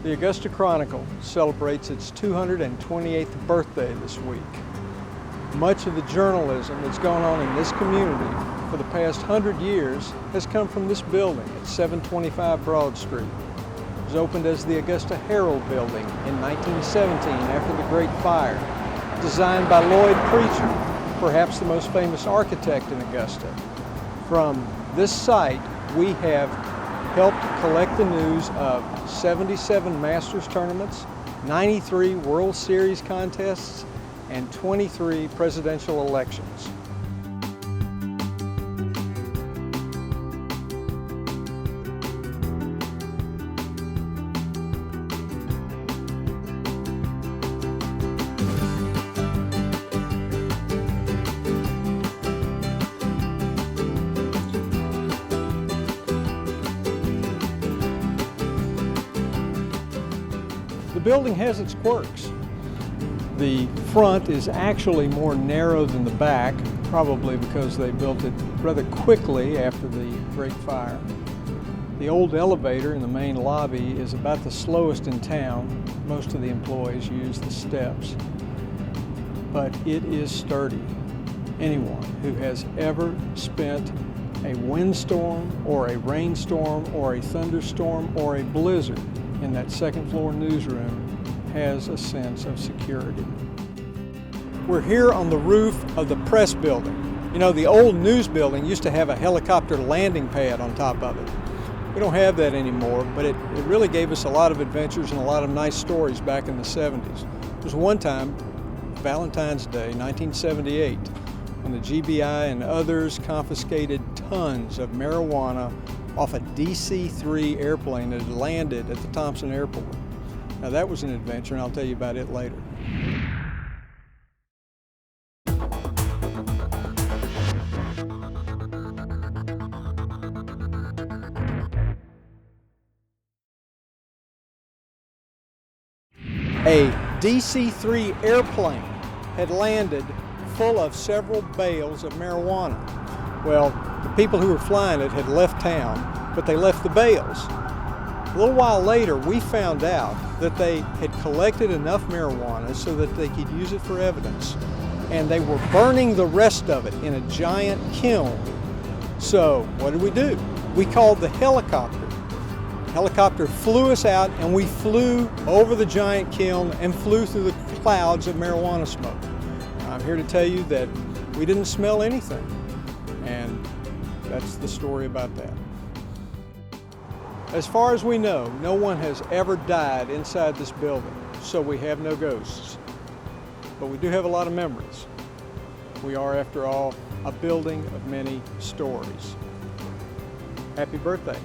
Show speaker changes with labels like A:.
A: The Augusta Chronicle celebrates its 228th birthday this week. Much of the journalism that's gone on in this community for the past 100 years has come from this building at 725 Broad Street. It was opened as the Augusta Herald Building in 1917 after the Great Fire, designed by Lloyd Preacher, perhaps the most famous architect in Augusta. From this site, we have helped collect the news of 77 Masters tournaments, 93 World Series contests, and 23 presidential elections. The building has its quirks. The front is actually more narrow than the back, probably because they built it rather quickly after the Great Fire. The old elevator in the main lobby is about the slowest in town. Most of the employees use the steps, but it is sturdy. Anyone who has ever spent a windstorm or a rainstorm or a thunderstorm or a blizzard in that second floor newsroom has a sense of security. We're here on the roof of the press building. You know, the old news building used to have a helicopter landing pad on top of it. We don't have that anymore, but it really gave us a lot of adventures and a lot of nice stories back in the 70s. There was one time, Valentine's Day, 1978, when the GBI and others confiscated tons of marijuana off a DC-3 airplane that had landed at the Thompson Airport. Now that was an adventure, and I'll tell you about it later. A DC-3 airplane had landed full of several bales of marijuana. Well, the people who were flying it had left town, but they left the bales. A little while later, we found out that they had collected enough marijuana so that they could use it for evidence, and they were burning the rest of it in a giant kiln. So what did we do? We called the helicopter. The helicopter flew us out, and we flew over the giant kiln and flew through the clouds of marijuana smoke. I'm here to tell you that we didn't smell anything, and that's the story about that. As far as we know, no one has ever died inside this building, so we have no ghosts. But we do have a lot of memories. We are, after all, a building of many stories. Happy birthday.